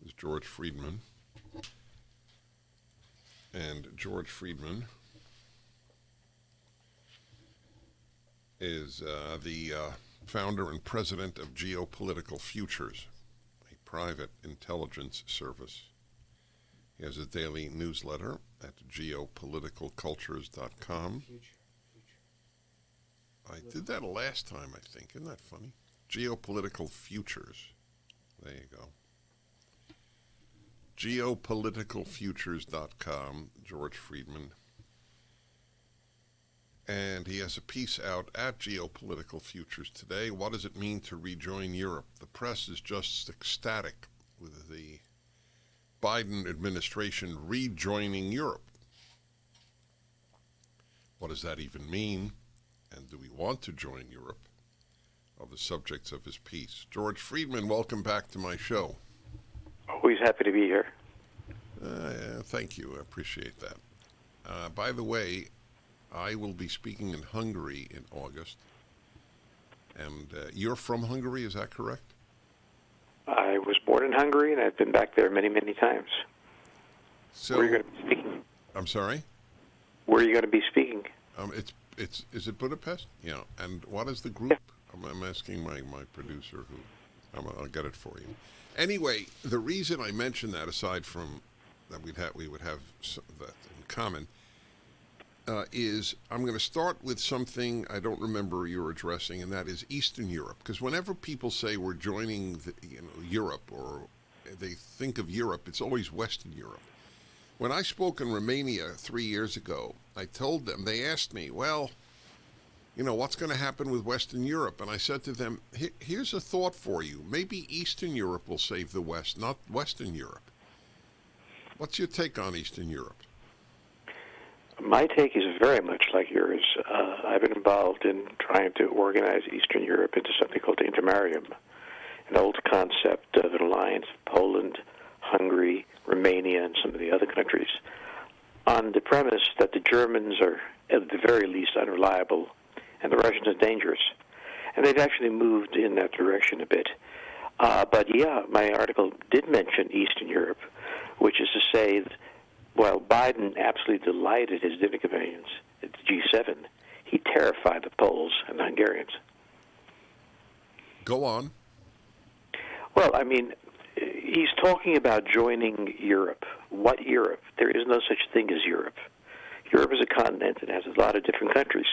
is George Friedman. And George Friedman is the founder and president of Geopolitical Futures, a private intelligence service. He has a daily newsletter at geopoliticalcultures.com. I did that last time, I think. Isn't that funny? Geopolitical Futures. There you go. Geopoliticalfutures.com, George Friedman. And he has a piece out at Geopolitical Futures today. What does it mean to rejoin Europe? The press is just ecstatic with the Biden administration rejoining Europe. What does that even mean? And do we want to join Europe? Are the subjects of his piece. George Friedman, welcome back to my show. Always happy to be here. Thank you. I appreciate that. By the way, I will be speaking in Hungary in August. And you're from Hungary, is that correct? I was born in Hungary, and I've been back there many, many times. So, where are you going to be speaking? I'm sorry? Where are you going to be speaking? Is it Budapest? Yeah. And what is the group? Yeah. I'm asking my producer who, I'll get it for you. Anyway, the reason I mentioned that, aside from that we would have that in common, is I'm going to start with something I don't remember you were addressing, and that is Eastern Europe. Because whenever people say we're joining Europe, or they think of Europe, it's always Western Europe. When I spoke in Romania 3 years ago, I told them, they asked me, well, what's going to happen with Western Europe? And I said to them, here's a thought for you. Maybe Eastern Europe will save the West, not Western Europe. What's your take on Eastern Europe? My take is very much like yours. I've been involved in trying to organize Eastern Europe into something called the Intermarium, an old concept of an alliance of Poland, Hungary, Romania, and some of the other countries, on the premise that the Germans are, at the very least, unreliable, and the Russians are dangerous. And they've actually moved in that direction a bit. But yeah, my article did mention Eastern Europe, which is to say that while Biden absolutely delighted his dinner companions at the G7, he terrified the Poles and the Hungarians. Go on. Well, I mean, he's talking about joining Europe. What Europe? There is no such thing as Europe. Europe is a continent and has a lot of different countries.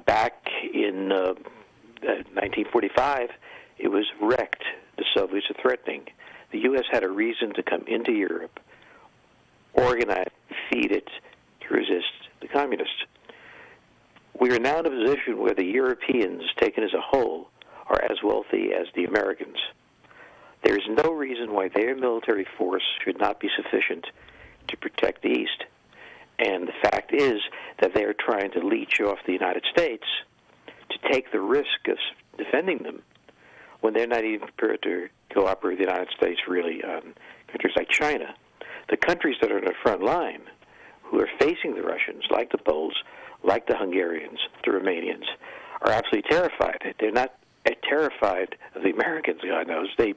Back in 1945, it was wrecked. The Soviets are threatening. The U.S. had a reason to come into Europe, organize, feed it, to resist the communists. We are now in a position where the Europeans, taken as a whole, are as wealthy as the Americans. There is no reason why their military force should not be sufficient to protect the East. And the fact is that they are trying to leech off the United States to take the risk of defending them when they're not even prepared to cooperate with the United States really on countries like China. The countries that are in the front line, who are facing the Russians, like the Poles, like the Hungarians, the Romanians, are absolutely terrified. They're not terrified of the Americans, God knows. They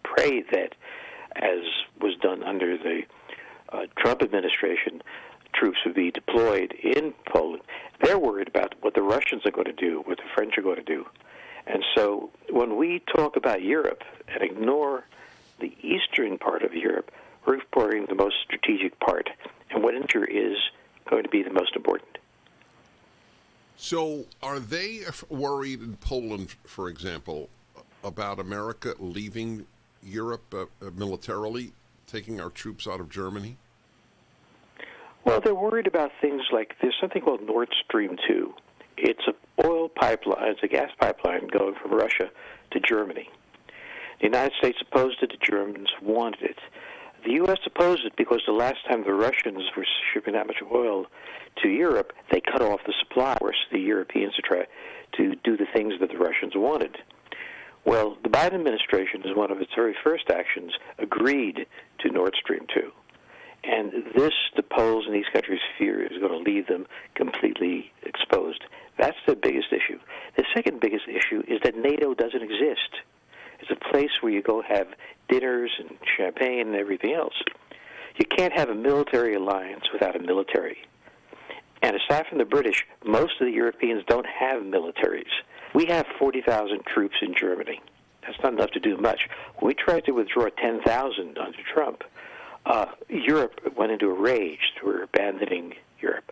pray that, as was done under the Trump administration, troops would be deployed in Poland. They're worried about what the Russians are going to do, what the French are going to do. And so when we talk about Europe and ignore the eastern part of Europe, we're ignoring the most strategic part, and winter is going to be the most important. So are they worried in Poland, for example, about America leaving Europe militarily, taking our troops out of Germany? Well, they're worried about things like there's something called Nord Stream 2. It's an oil pipeline, it's a gas pipeline going from Russia to Germany. The United States opposed it, the Germans wanted it. The U.S. opposed it because the last time the Russians were shipping that much oil to Europe, they cut off the supply for the Europeans to try to do the things that the Russians wanted. Well, the Biden administration, as one of its very first actions, agreed to Nord Stream 2. And this, the Poles and these countries fear, is going to leave them completely exposed. That's the biggest issue. The second biggest issue is that NATO doesn't exist. It's a place where you go have dinners and champagne and everything else. You can't have a military alliance without a military. And aside from the British, most of the Europeans don't have militaries. We have 40,000 troops in Germany. That's not enough to do much. When we tried to withdraw 10,000 under Trump, Europe went into a rage. We're abandoning Europe.